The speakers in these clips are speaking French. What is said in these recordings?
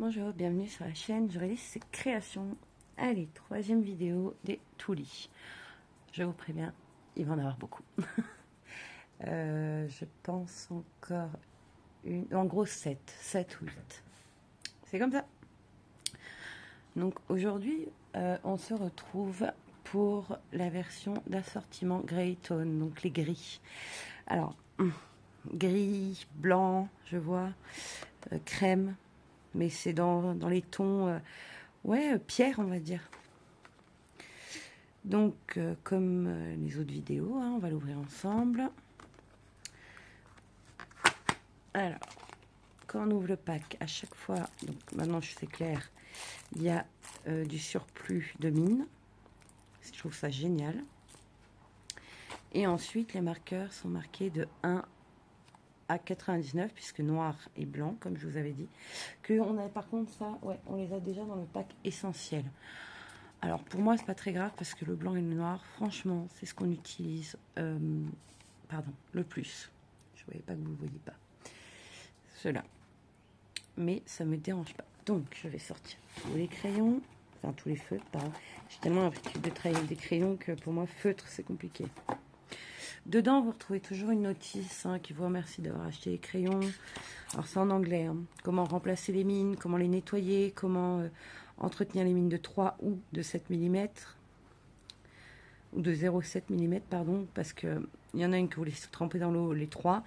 Bonjour, bienvenue sur la chaîne Jorélis Création. Allez, troisième vidéo des Toulis. Je vous préviens, il va en avoir beaucoup. Je pense encore en gros 7 ou 8. C'est comme ça. Donc aujourd'hui, on se retrouve pour la version d'assortiment Grey Tone, donc les gris. Alors, gris, blanc, je vois, crème, mais c'est dans les tons, pierre, on va dire. Donc, comme les autres vidéos, on va l'ouvrir ensemble. Alors, quand on ouvre le pack, à chaque fois, donc maintenant c'est clair, il y a du surplus de mine. Je trouve ça génial. Et ensuite, les marqueurs sont marqués de 1 à 99, puisque noir et blanc, comme je vous avais dit. On a, par contre, ça, ouais, on les a déjà dans le pack essentiel. Alors, pour moi, c'est pas très grave, parce que le blanc et le noir, franchement, c'est ce qu'on utilise, le plus. Je ne voyais pas que vous ne le voyez pas. Cela. Mais ça ne me dérange pas. Donc, je vais sortir tous les crayons, enfin tous les feutres, pardon. J'ai tellement l'habitude de travailler avec des crayons que pour moi, feutre, c'est compliqué. Dedans, vous retrouvez toujours une notice qui vous remercie d'avoir acheté les crayons. Alors, c'est en anglais. Comment remplacer les mines, comment les nettoyer, comment entretenir les mines de 3 ou de 7 mm. Ou de 0,7 mm, pardon, parce qu'il y en a une que vous laissez tremper dans l'eau, les 3,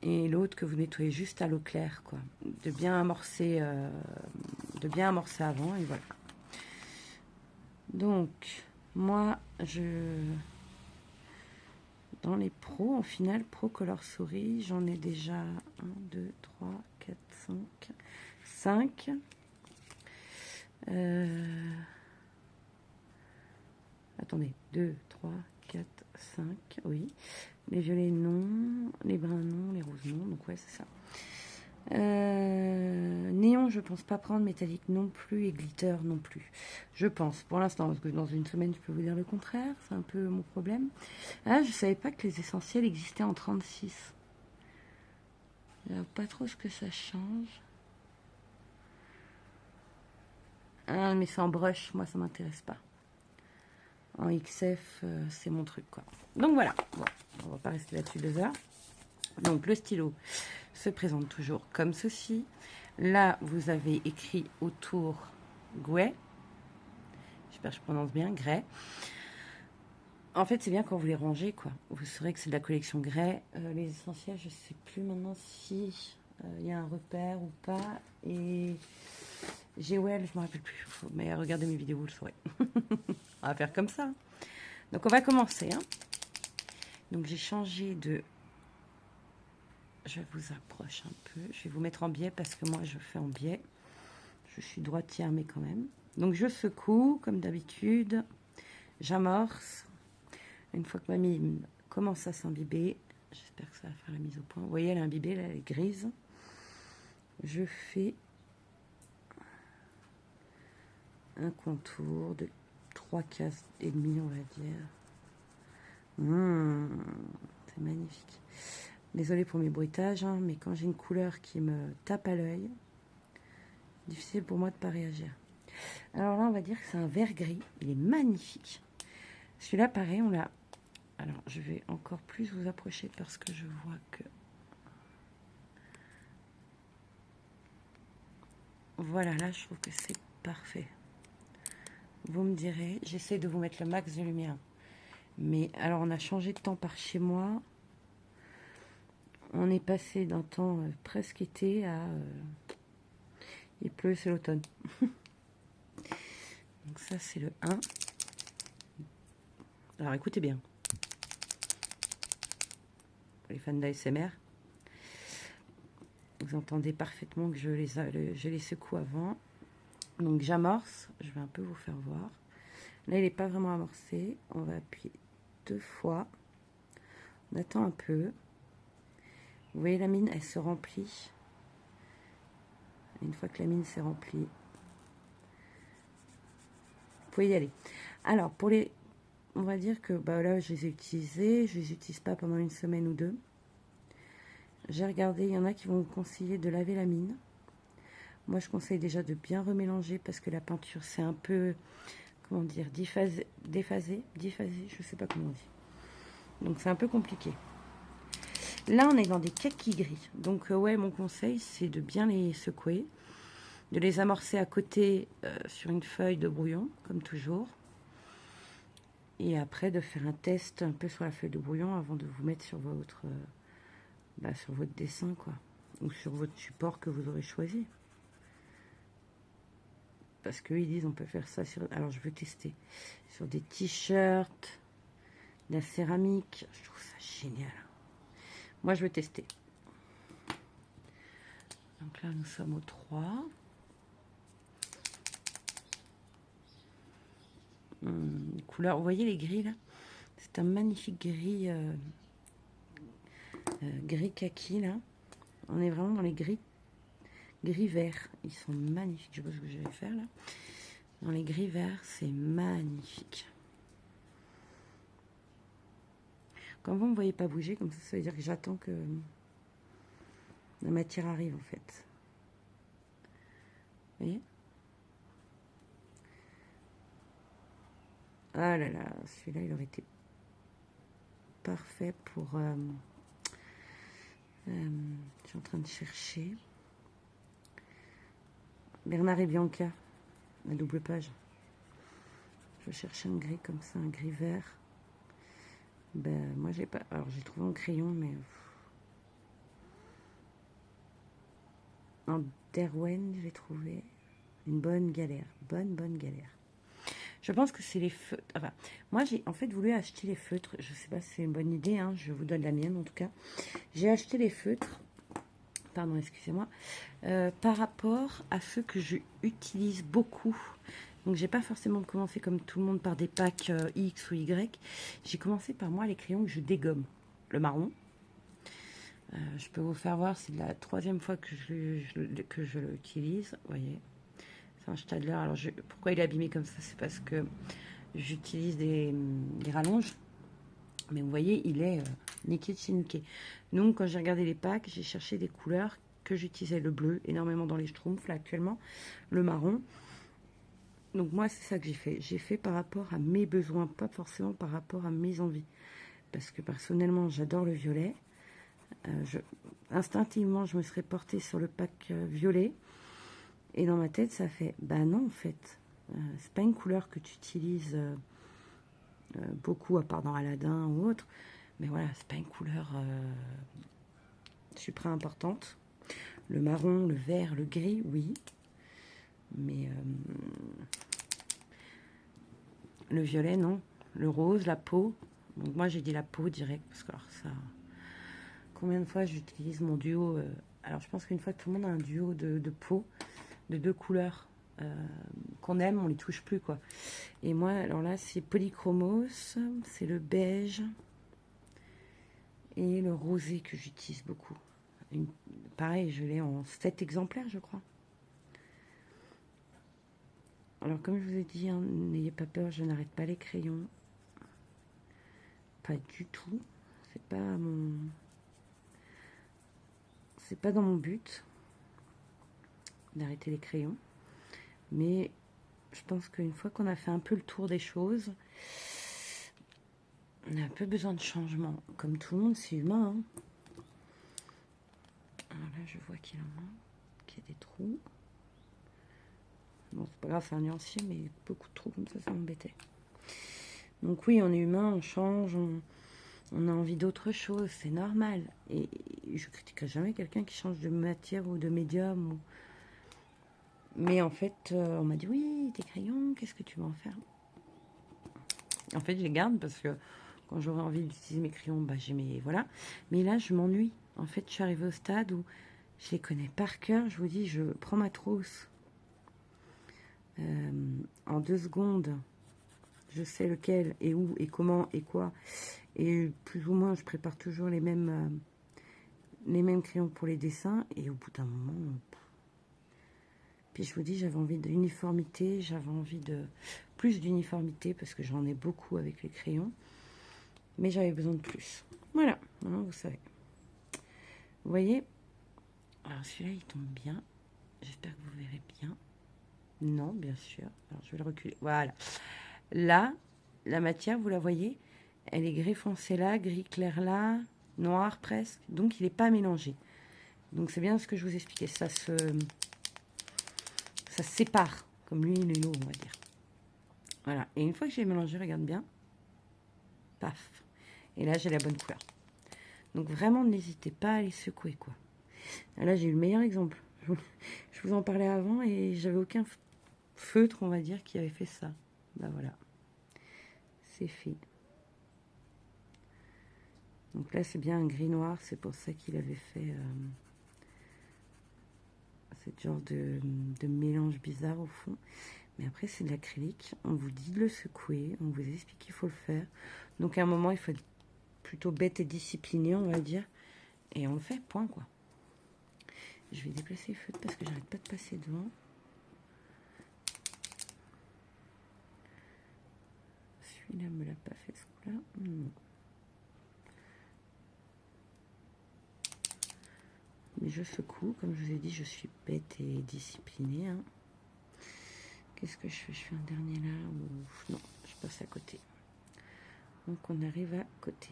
et l'autre que vous nettoyez juste à l'eau claire, quoi. De bien amorcer avant, et voilà. Donc, moi, dans les pros, en final, Pro Color Souris, j'en ai déjà 1, 2, 3, 4, 5. Attendez, 2, 3, 4, 5, oui. Les violets, non. Les bruns, non. Les roses, non. Donc, ouais, c'est ça. Néon, je pense pas prendre. Métallique non plus. Et glitter non plus. Je pense, pour l'instant, parce que dans une semaine, je peux vous dire le contraire. C'est un peu mon problème. Ah, je savais pas que les essentiels existaient en 36. Je sais pas trop ce que ça change. Ah, mais c'est en brush. Moi, ça m'intéresse pas. En XF, c'est mon truc, quoi. Donc, voilà. Bon, on va pas rester là-dessus 2 heures. Donc, le stylo se présente toujours comme ceci. Là, vous avez écrit autour Grey. J'espère que je prononce bien, Grey. En fait, c'est bien quand vous les rangez, quoi. Vous saurez que c'est de la collection Grey. Les essentiels, je sais plus maintenant si il y a un repère ou pas. Et GWL, je me rappelle plus. Mais regardez mes vidéos, vous le saurez. On va faire comme ça. Donc, on va commencer. Donc, j'ai changé de... Je vous approche un peu. Je vais vous mettre en biais parce que moi, je fais en biais. Je suis droitière, mais quand même. Donc, je secoue, comme d'habitude. J'amorce. Une fois que ma mine commence à s'imbiber, j'espère que ça va faire la mise au point. Vous voyez, elle est imbibée, là, elle est grise. Je fais un contour de 3 cases et demi, on va dire. C'est magnifique. Désolée pour mes bruitages, mais quand j'ai une couleur qui me tape à l'œil, difficile pour moi de ne pas réagir. Alors là, on va dire que c'est un vert gris. Il est magnifique. Celui-là, pareil, on l'a... Alors, je vais encore plus vous approcher parce que je vois que... Voilà, là, je trouve que c'est parfait. Vous me direz, j'essaie de vous mettre le max de lumière. Mais alors, on a changé de temps par chez moi. On est passé d'un temps presque été à... il pleut, c'est l'automne. Donc ça, c'est le 1. Alors, écoutez bien. Pour les fans d'ASMR, vous entendez parfaitement que je les secoue avant. Donc, j'amorce. Je vais un peu vous faire voir. Là, il n'est pas vraiment amorcé. On va appuyer 2 fois. On attend un peu. Vous voyez, la mine, elle se remplit. Une fois que la mine s'est remplie, vous pouvez y aller. Alors, pour les... On va dire que là, je les ai utilisés. Je ne les utilise pas pendant une semaine ou 2. J'ai regardé, il y en a qui vont vous conseiller de laver la mine. Moi, je conseille déjà de bien remélanger parce que la peinture, c'est un peu, comment dire, déphasé, je sais pas comment on dit. Donc, c'est un peu compliqué. Là, on est dans des kakis gris. Donc, ouais, mon conseil, c'est de bien les secouer, de les amorcer à côté sur une feuille de brouillon, comme toujours. Et après, de faire un test un peu sur la feuille de brouillon avant de vous mettre sur sur votre dessin, quoi. Ou sur votre support que vous aurez choisi. Parce qu'ils disent on peut faire ça sur... Alors, je veux tester. Sur des t-shirts, de la céramique. Je trouve ça génial. Moi, je veux tester. Donc là, nous sommes au 3. Couleur, vous voyez les gris là? C'est un magnifique gris, gris kaki là. On est vraiment dans les gris verts. Ils sont magnifiques. Je sais pas ce que je vais faire là. Dans les gris verts, c'est magnifique. Quand vous ne me voyez pas bouger, comme ça veut dire que j'attends que la matière arrive en fait. Vous voyez? Ah là là, celui-là, il aurait été parfait pour... je suis en train de chercher. Bernard et Bianca, la double page. Je cherche un gris comme ça, un gris vert. Ben, moi, j'ai pas... Alors, j'ai trouvé un crayon, mais... En Derwen, j'ai trouvé une bonne galère. Bonne galère. Je pense que c'est les feutres. Enfin, moi, j'ai en fait voulu acheter les feutres. Je sais pas si c'est une bonne idée, hein. Je vous donne la mienne, en tout cas. J'ai acheté les feutres. Pardon, excusez-moi. Par rapport à ceux que j'utilise beaucoup. Donc, j'ai pas forcément commencé comme tout le monde par des packs X ou Y. J'ai commencé par moi les crayons que je dégomme. Le marron. Je peux vous faire voir, c'est la 3e fois que je l'utilise. Vous voyez, c'est un Stadler. Alors, pourquoi il est abîmé comme ça? C'est parce que j'utilise des rallonges. Mais vous voyez, il est niqué de chez niqué. Donc, quand j'ai regardé les packs, j'ai cherché des couleurs que j'utilisais. Le bleu, énormément dans les schtroumpfs, là, actuellement. Le marron. Donc, moi, c'est ça que j'ai fait. J'ai fait par rapport à mes besoins, pas forcément par rapport à mes envies. Parce que, personnellement, j'adore le violet. Instinctivement, je me serais portée sur le pack violet. Et dans ma tête, ça fait, bah non, en fait. C'est pas une couleur que tu utilises beaucoup, à part dans Aladdin ou autre. Mais voilà, c'est pas une couleur super importante. Le marron, le vert, le gris, oui. Mais le violet, non. Le rose, la peau. Donc moi, j'ai dit la peau direct. Parce que alors, ça... Combien de fois j'utilise mon duo alors, je pense qu'une fois que tout le monde a un duo de peau, de 2 couleurs qu'on aime, on les touche plus, quoi. Et moi, alors là, c'est Polychromos, c'est le beige et le rosé que j'utilise beaucoup. Pareil, je l'ai en 7 exemplaires, je crois. Alors, comme je vous ai dit, hein, n'ayez pas peur, je n'arrête pas les crayons. Pas du tout. C'est pas mon... C'est pas dans mon but d'arrêter les crayons. Mais je pense qu'une fois qu'on a fait un peu le tour des choses, on a un peu besoin de changement. Comme tout le monde, c'est humain. Hein. Alors là, je vois qu'il en manque, qu'il y a des trous. Bon, c'est pas grave, c'est un nuancier, mais beaucoup de trous comme ça m'embêtait. Donc oui, on est humain, on change, on a envie d'autre chose, c'est normal. Et je critiquerai jamais quelqu'un qui change de matière ou de médium. Mais en fait, on m'a dit, oui, tes crayons, qu'est-ce que tu vas en faire? En fait, je les garde parce que quand j'aurai envie d'utiliser mes crayons, bah, j'ai mes... Voilà. Mais là, je m'ennuie. En fait, je suis arrivée au stade où je les connais par cœur. Je vous dis, je prends ma trousse. En 2 secondes, je sais lequel et où et comment et quoi. Et plus ou moins, je prépare toujours les mêmes crayons pour les dessins. Et au bout d'un moment... Puis je vous dis, j'avais envie d'uniformité, j'avais envie de plus d'uniformité parce que j'en ai beaucoup avec les crayons. Mais j'avais besoin de plus. Voilà, maintenant vous savez. Vous voyez, alors celui-là il tombe bien. J'espère que vous verrez bien. Non, bien sûr. Alors, je vais le reculer. Voilà. Là, la matière, vous la voyez, elle est gris foncé là, gris clair là, noir presque. Donc, il n'est pas mélangé. Donc, c'est bien ce que je vous expliquais. Ça se sépare, comme l'huile et l'eau, on va dire. Voilà. Et une fois que j'ai mélangé, regarde bien. Paf. Et là, j'ai la bonne couleur. Donc, vraiment, n'hésitez pas à les secouer, quoi. Là, j'ai eu le meilleur exemple. Je vous en parlais avant et j'avais aucun feutre, on va dire, qui avait fait ça. Bah voilà. C'est fait. Donc là, c'est bien un gris noir. C'est pour ça qu'il avait fait ce genre de mélange bizarre au fond. Mais après, c'est de l'acrylique. On vous dit de le secouer. On vous explique qu'il faut le faire. Donc à un moment, il faut être plutôt bête et discipliné, on va dire. Et on le fait, point, quoi. Je vais déplacer les feutres parce que j'arrête pas de passer devant. Celui-là me l'a pas fait, ce coup-là. Non. Mais je secoue. Comme je vous ai dit, je suis bête et disciplinée. Hein. Qu'est-ce que je fais? Je fais un dernier là ou... Non, je passe à côté. Donc on arrive à côté.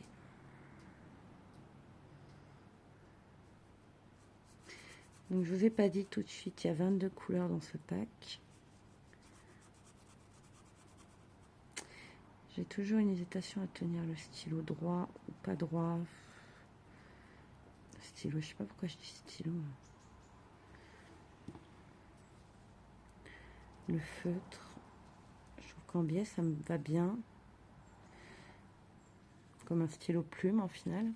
Donc je vous ai pas dit tout de suite, il y a 22 couleurs dans ce pack. J'ai toujours une hésitation à tenir le stylo droit ou pas droit. Stylo, je sais pas pourquoi je dis stylo. Le feutre, je trouve qu'en biais ça me va bien. Comme un stylo plume en final.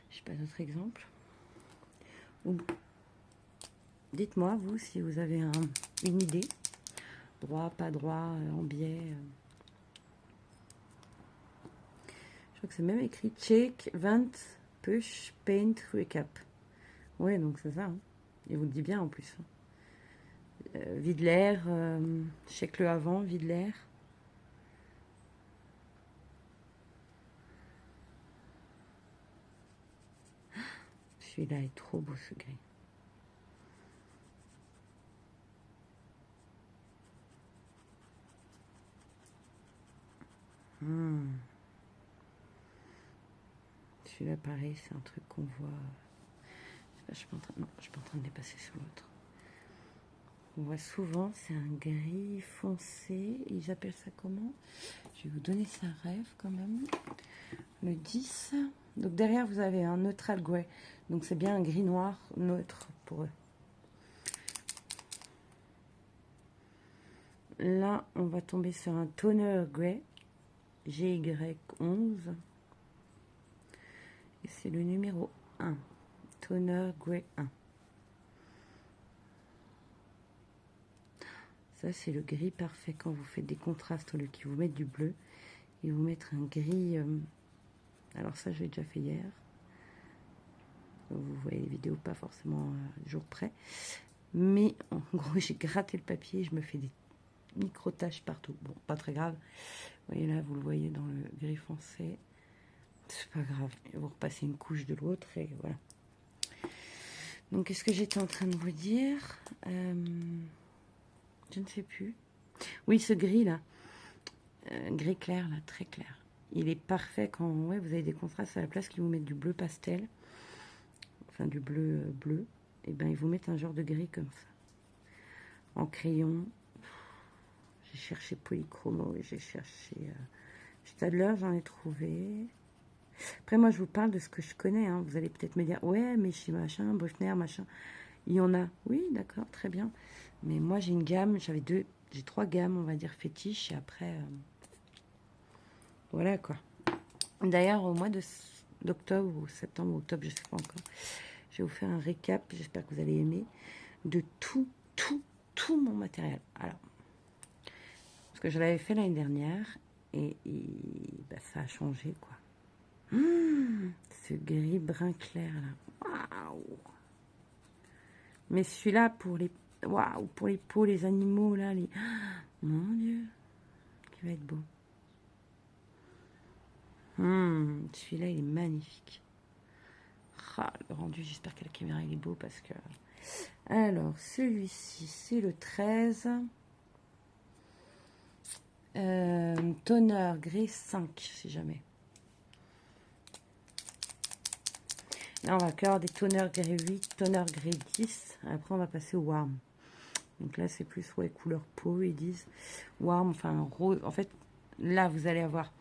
Je sais pas d'autres exemples. Ou dites-moi vous si vous avez une idée. Droit, pas droit, en biais. Je crois que c'est même écrit check, 20, push, paint, recap. Ouais, donc c'est ça. Hein. Il vous le dit bien en plus. Vide l'air, check le avant, vide l'air. Celui-là est trop beau ce gris. Celui-là pareil, c'est un truc qu'on voit. Je suis pas en train, non, je suis pas en train de dépasser sur l'autre. On voit souvent, c'est un gris foncé. Ils appellent ça comment? Je vais vous donner sa rêve quand même. Le 10. Donc derrière, vous avez un neutral grey. Donc c'est bien un gris noir neutre pour eux. Là, on va tomber sur un toner grey. GY11. Et c'est le numéro 1. Toner grey 1. Ça, c'est le gris parfait quand vous faites des contrastes au lieu qu'ils vous mettent du bleu. Et vous mettre un gris... alors ça, je l'ai déjà fait hier. Vous voyez les vidéos pas forcément jour près. Mais en gros, j'ai gratté le papier. Je me fais des micro-taches partout. Bon, pas très grave. Vous voyez là, vous le voyez dans le gris foncé. C'est pas grave. Vous repassez une couche de l'autre et voilà. Donc, qu'est-ce que j'étais en train de vous dire? Je ne sais plus. Oui, ce gris là. Gris clair là, très clair. Il est parfait quand ouais, vous avez des contrastes à la place qui vous mettent du bleu pastel. Enfin, du bleu bleu. Et ben, ils vous mettent un genre de gris comme ça. En crayon. J'ai cherché polychromo et j'ai cherché... Stadler, j'en ai trouvé. Après, moi, je vous parle de ce que je connais. Hein. Vous allez peut-être me dire, ouais, mais chez machin, Bruckner, machin, il y en a. Oui, d'accord, très bien. Mais moi, j'ai une gamme, j'ai 3 gammes, on va dire, fétiches. Et après, voilà, quoi. D'ailleurs, au mois d'octobre ou septembre ou octobre, je ne sais pas encore, je vais vous faire un récap, j'espère que vous allez aimer, de tout mon matériel. Alors, parce que je l'avais fait l'année dernière et bah, ça a changé, quoi. Ce gris brun clair là. Waouh! Mais celui-là pour les waouh, pour les peaux, les animaux là, les mon Dieu, qui va être beau. Celui-là il est magnifique. Ah, le rendu, j'espère que la caméra il est beau parce que Alors, celui-ci, c'est le 13. Toneur gris 5, si jamais. Là, on va avoir des tonneurs gris 8, tonneurs gris 10. Après, on va passer au warm. Donc là, c'est plus couleur peau, ils disent. Warm, enfin rose. En fait, là, vous allez avoir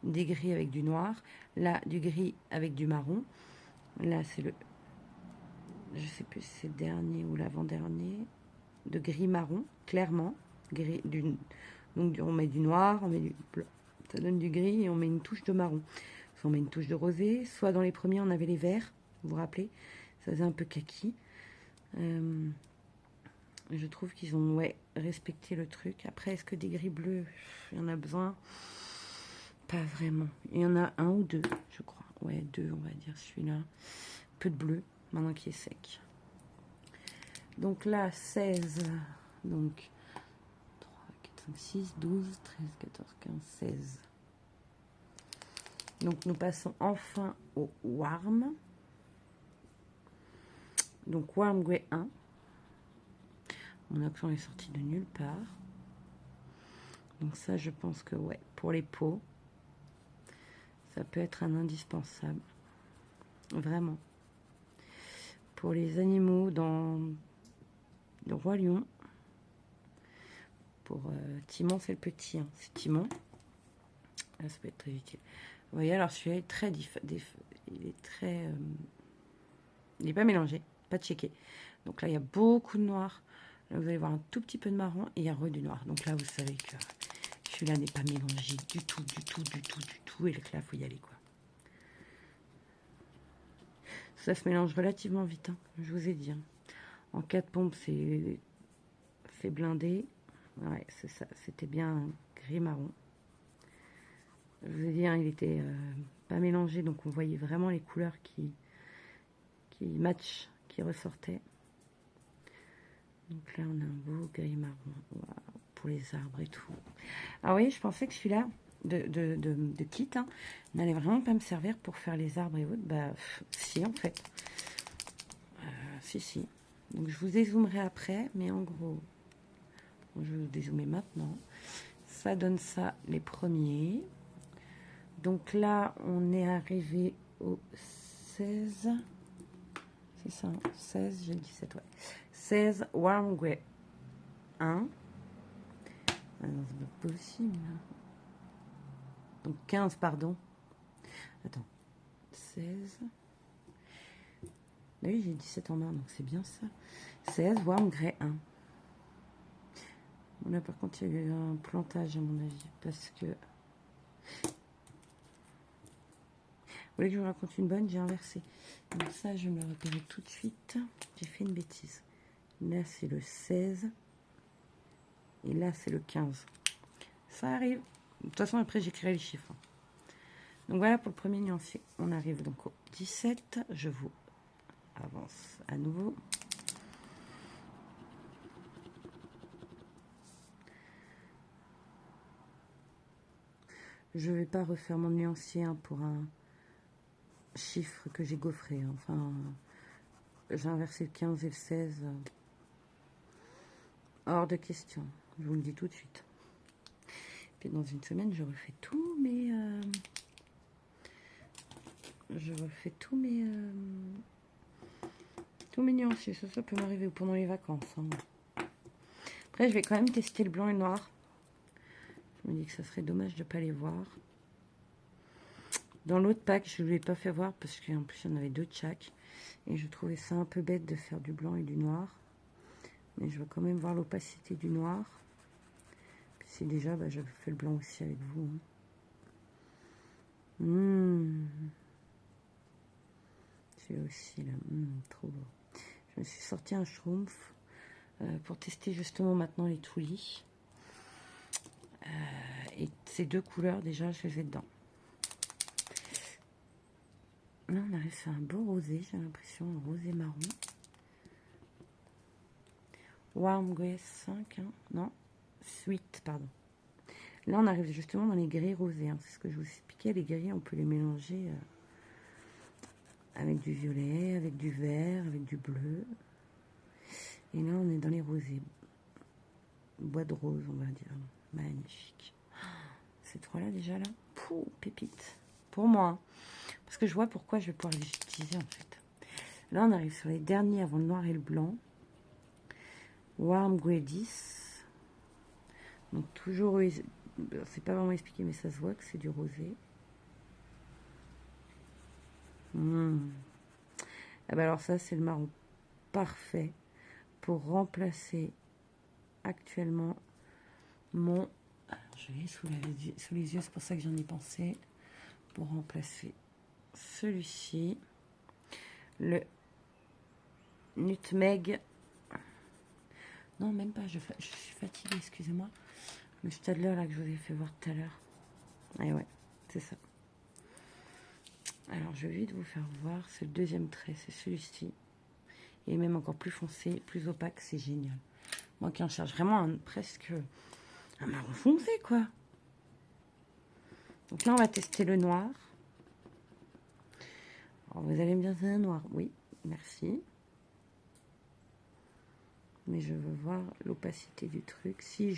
des gris avec du noir. Là, du gris avec du marron. Là, c'est le... Je sais plus si c'est le dernier ou l'avant-dernier. De gris marron, clairement. Gris, donc, on met du noir, on met du blanc. Ça donne du gris et on met une touche de marron. Soit on met une touche de rosé. Soit dans les premiers, on avait les verts. Vous vous rappelez? Ça faisait un peu kaki. Je trouve qu'ils ont respecté le truc. Après, est-ce que des gris bleus, il y en a besoin? Pas vraiment. Il y en a un ou deux, je crois. Ouais, deux, on va dire, celui-là. Peu de bleu, maintenant qu'il est sec. Donc là, 16. Donc, 3, 4, 5, 6, 12, 13, 14, 15, 16. Donc, nous passons enfin au warm. Donc, warm grey 1. Mon accent est sorti de nulle part. Donc ça, je pense que pour les peaux, ça peut être un indispensable. Vraiment. Pour les animaux dans le Roi Lion. Pour Timon, c'est le petit. Hein. C'est Timon. Là, ça peut être très utile. Vous voyez, alors celui-là est très... il est très... il n'est pas mélangé, pas checké. Donc là, il y a beaucoup de noir. Là, vous allez voir un tout petit peu de marron et il y a du noir. Donc là, vous savez que celui-là n'est pas mélangé du tout, du tout, du tout, du tout. Et là, il faut y aller, quoi. Ça se mélange relativement vite, hein, je vous ai dit. Hein. En 4 pompes, c'est blindé. Ouais, c'est ça. C'était bien gris-marron. Je vous ai dit, hein, il était pas mélangé. Donc, on voyait vraiment les couleurs qui matchent, qui ressortaient. Donc là, on a un beau gris-marron. Wow, pour les arbres et tout. Ah oui, je pensais que celui-là, de kit, hein, n'allait vraiment pas me servir pour faire les arbres et autres. Bah, si, en fait. Si. Donc, je vous dézoomerai après, mais en gros, je vais vous dézoomer maintenant. Ça donne ça, les premiers. Donc là, on est arrivé au 16. C'est ça, 16, j'ai 17, ouais. 16, Warm Grey 1. Ah non, c'est pas possible. Donc 15, pardon. Attends. 16. Oui, j'ai 17 en main, donc c'est bien ça. 16, Warm Grey 1. Bon, là, par contre, il y a eu un plantage, à mon avis, parce que... Vous voulez que je vous raconte une bonne? J'ai inversé. Donc ça, je me le repérer tout de suite. J'ai fait une bêtise. Là, c'est le 16. Et là, c'est le 15. Ça arrive. De toute façon, après, j'écrirai les chiffres. Donc voilà pour le premier nuancier. On arrive donc au 17. Je vous avance à nouveau. Je ne vais pas refaire mon nuancier pour un chiffre que j'ai gaufré. Enfin, j'ai inversé le 15 et le 16. Hors de question. Je vous le dis tout de suite. Puis dans une semaine, je refais tous mes... tous mes nuanciers. Ça peut m'arriver pendant les vacances. Hein. Après, je vais quand même tester le blanc et le noir. Je me dis que ça serait dommage de ne pas les voir. Dans l'autre pack, je ne l'ai pas fait voir parce qu'en plus, il y en avait deux de chaque. Et je trouvais ça un peu bête de faire du blanc et du noir. Mais je vais quand même voir l'opacité du noir. Puis si déjà, je fais le blanc aussi avec vous. Hein. Celui-là aussi, là. Trop beau. Je me suis sorti un schtroumpf pour tester justement maintenant les toulis. Et ces deux couleurs, déjà, je les ai dedans. Là, on arrive sur un beau rosé, j'ai l'impression, un rosé marron. Warm Grey 5, hein, non, Sweet, pardon. Là, on arrive justement dans les gris rosés. Hein, c'est ce que je vous expliquais. Les gris, on peut les mélanger avec du violet, avec du vert, avec du bleu. Et là, on est dans les rosés. Bois de rose, on va dire. Magnifique. Ces trois-là, déjà, là. Pouh, pépite. Pour moi. Hein. Parce que je vois pourquoi je vais pouvoir les utiliser, en fait. Là, on arrive sur les derniers avant le noir et le blanc. Warm Grey 10. Donc, toujours... C'est pas vraiment expliqué, mais ça se voit que c'est du rosé. Ah bah alors ça, c'est le marron parfait pour remplacer actuellement mon... Alors, je l'ai sous les yeux, c'est pour ça que j'en ai pensé. Pour remplacer celui-ci, le Nutmeg. Non, même pas, je suis fatiguée, excusez-moi. Le Stadler là que je vous ai fait voir tout à l'heure. Et ouais, c'est ça. Alors, je vais vite vous faire voir. C'est le deuxième trait, c'est celui-ci. Et même encore plus foncé, plus opaque, c'est génial. Moi qui en cherche vraiment presque un marron foncé, quoi. Donc là, on va tester le noir. Alors, vous allez me dire, c'est un noir. Oui, merci. Mais je veux voir l'opacité du truc. Si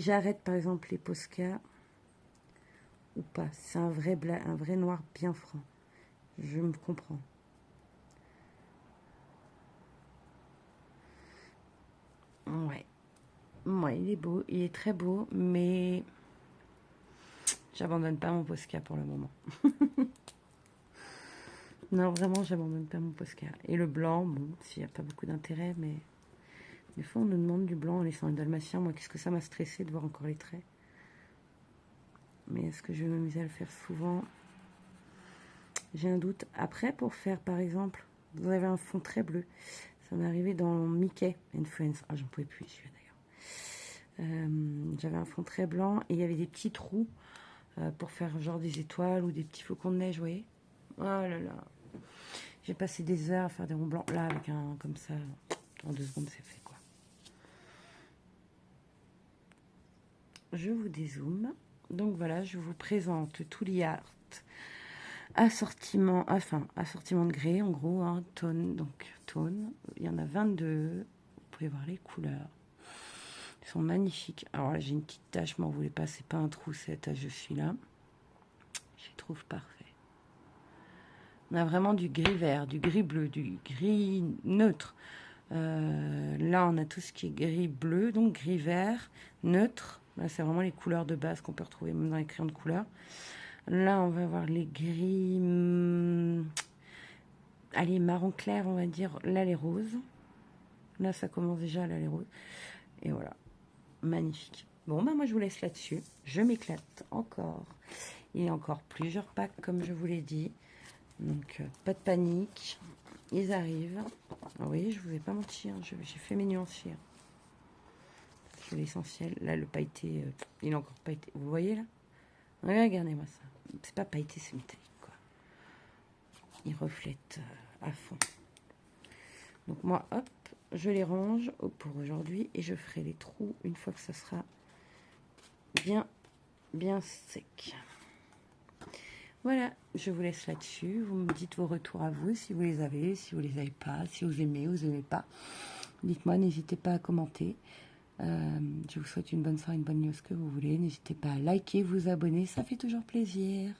j'arrête, par exemple, les Posca, ou pas. C'est un vrai noir bien franc. Je me comprends. Ouais. Ouais, il est beau. Il est très beau, mais j'abandonne pas mon Posca pour le moment. Non, vraiment, j'abandonne pas mon Posca. Et le blanc, bon, s'il n'y a pas beaucoup d'intérêt, mais des fois, on nous demande du blanc en laissant un dalmatien. Moi, qu'est-ce que ça m'a stressé de voir encore les traits. Mais est-ce que je vais m'amuser à le faire souvent? J'ai un doute. Après, pour faire, par exemple, vous avez un fond très bleu. Ça m'est arrivé dans Mickey and Friends. Ah, j'en pouvais plus, celui-là, d'ailleurs. J'avais un fond très blanc et il y avait des petits trous pour faire genre des étoiles ou des petits flocons de neige, vous voyez. Oh là là. J'ai passé des heures à faire des ronds blancs. Là, avec un comme ça, en 2 secondes, c'est fait, quoi. Je vous dézoome. Donc voilà, je vous présente Tooly Art. Assortiment de grès, en gros, hein, tone, donc tone. Il y en a 22. Vous pouvez voir les couleurs. Ils sont magnifiques. Alors là, j'ai une petite tache, m'en voulez pas, c'est pas un trou, c'est la tache, je suis là. Je les trouve parfait. On a vraiment du gris vert, du gris bleu, du gris neutre. Là, on a tout ce qui est gris bleu, donc gris vert, neutre. Là, c'est vraiment les couleurs de base qu'on peut retrouver même dans les crayons de couleur. Là, on va avoir les gris... allez, marron clair, on va dire. Là, les roses. Là, ça commence déjà, là, les roses. Et voilà. Magnifique. Bon, bah moi, je vous laisse là-dessus. Je m'éclate encore. Il y a encore plusieurs packs, comme je vous l'ai dit. Donc, pas de panique. Ils arrivent. Ah oui, je vous ai pas menti. Hein. J'ai fait mes nuanciers. C'est l'essentiel. Là, le pailleté, il est encore pailleté. Vous voyez, là? Ouais, regardez-moi ça. C'est pas pailleté, c'est métallique, quoi. Il reflète à fond. Donc, moi, hop, je les range pour aujourd'hui. Et je ferai les trous une fois que ça sera bien sec. Voilà, je vous laisse là-dessus. Vous me dites vos retours à vous, si vous les avez, si vous les avez pas, si vous aimez ou vous n'aimez pas. Dites-moi, n'hésitez pas à commenter. Je vous souhaite une bonne soirée, une bonne news que vous voulez. N'hésitez pas à liker, vous abonner, ça fait toujours plaisir.